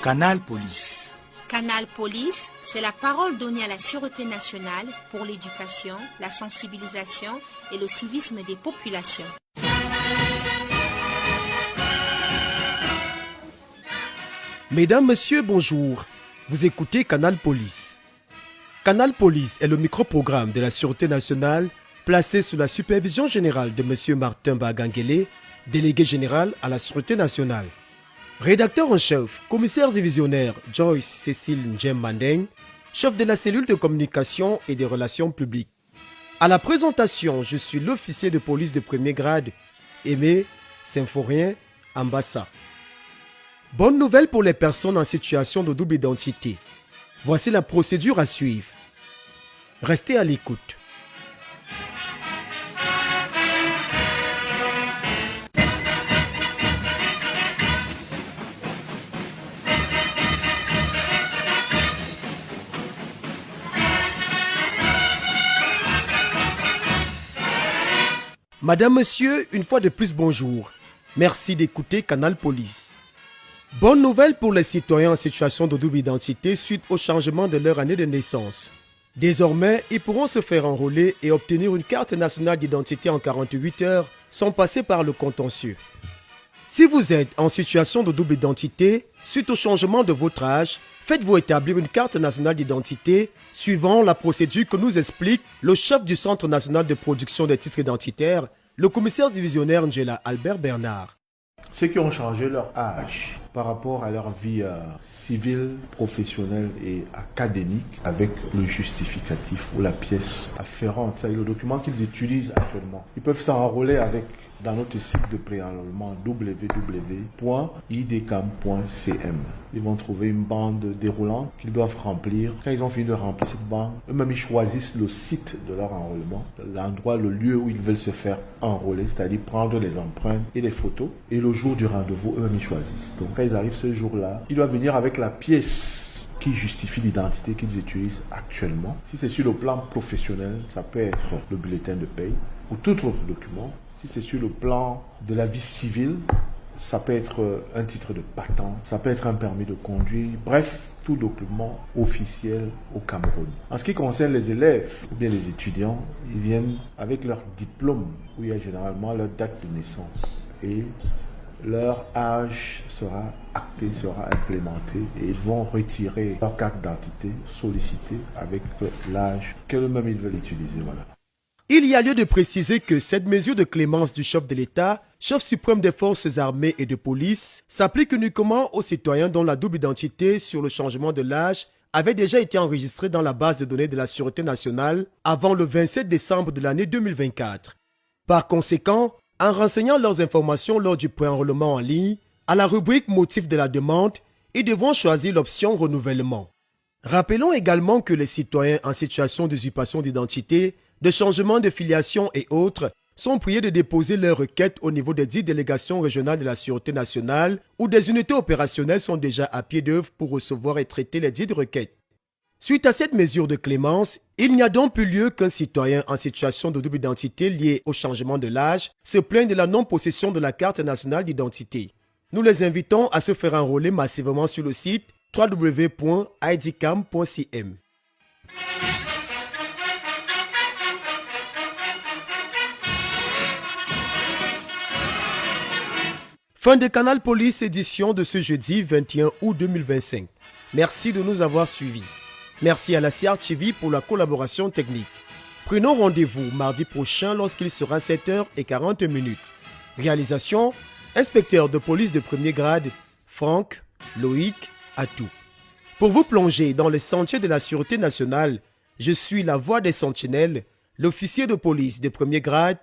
Canal Police. Canal Police, c'est la parole donnée à la sûreté nationale pour l'éducation, la sensibilisation et le civisme des populations. Mesdames, Messieurs, bonjour. Vous écoutez Canal Police. Canal Police est le micro-programme de la Sûreté nationale placé sous la supervision générale de M. Martin Bagangele, délégué général à la Sûreté nationale. Rédacteur en chef, commissaire divisionnaire Joyce Cécile Njem Mandeng, chef de la cellule de communication et des relations publiques. À la présentation, je suis l'officier de police de premier grade, Aimé Symphorien Ambassa. Bonne nouvelle pour les personnes en situation de double identité. Voici la procédure à suivre. Restez à l'écoute. Madame, Monsieur, une fois de plus, bonjour. Merci d'écouter Canal Police. Bonne nouvelle pour les citoyens en situation de double identité suite au changement de leur année de naissance. Désormais, ils pourront se faire enrôler et obtenir une carte nationale d'identité en 48 heures sans passer par le contentieux. Si vous êtes en situation de double identité, suite au changement de votre âge, faites-vous établir une carte nationale d'identité suivant la procédure que nous explique le chef du Centre national de production des titres identitaires, le commissaire divisionnaire Ngela Albert Bernard. Ceux qui ont changé leur âge par rapport à leur vie civile, professionnelle et académique avec le justificatif ou la pièce afférente, c'est le document qu'ils utilisent actuellement. Ils peuvent s'enrôler avec dans notre site de préenrôlement www.idcam.cm. Ils vont trouver une bande déroulante qu'ils doivent remplir. Quand ils ont fini de remplir cette bande, eux-mêmes ils choisissent le site de leur enrôlement, l'endroit, le lieu où ils veulent se faire enrôler, c'est-à-dire prendre les empreintes et les photos. Et le jour du rendez-vous, eux-mêmes ils choisissent. Donc quand ils arrivent ce jour-là, ils doivent venir avec la pièce qui justifie l'identité qu'ils utilisent actuellement. Si c'est sur le plan professionnel, ça peut être le bulletin de paye ou tout autre document. Si c'est sur le plan de la vie civile, ça peut être un titre de patente, ça peut être un permis de conduire, bref, tout document officiel au Cameroun. En ce qui concerne les élèves ou bien les étudiants, ils viennent avec leur diplôme où il y a généralement leur date de naissance et leur âge sera acté, sera implémenté et ils vont retirer leur carte d'identité sollicitée avec l'âge qu'eux-mêmes ils veulent utiliser. Voilà. Il y a lieu de préciser que cette mesure de clémence du chef de l'État, chef suprême des forces armées et de police, s'applique uniquement aux citoyens dont la double identité sur le changement de l'âge avait déjà été enregistrée dans la base de données de la Sûreté nationale avant le 27 décembre de l'année 2024. Par conséquent, en renseignant leurs informations lors du préenrôlement en ligne, à la rubrique motif de la demande, ils devront choisir l'option renouvellement. Rappelons également que les citoyens en situation d'usurpation d'identité, de changement de filiation et autres sont priés de déposer leurs requêtes au niveau des 10 délégations régionales de la Sûreté nationale où des unités opérationnelles sont déjà à pied d'œuvre pour recevoir et traiter les dites requêtes. Suite à cette mesure de clémence, il n'y a donc plus lieu qu'un citoyen en situation de double identité lié au changement de l'âge se plaigne de la non-possession de la carte nationale d'identité. Nous les invitons à se faire enrôler massivement sur le site www.idcam.cm. Fin de Canal Police édition de ce jeudi 21 août 2025. Merci de nous avoir suivis. Merci à la CRTV pour la collaboration technique. Prenons rendez-vous mardi prochain lorsqu'il sera 7h40. Réalisation, inspecteur de police de premier grade, Franck Loïc Atou. Pour vous plonger dans les sentiers de la Sûreté nationale, je suis la voix des sentinelles, l'officier de police de premier grade,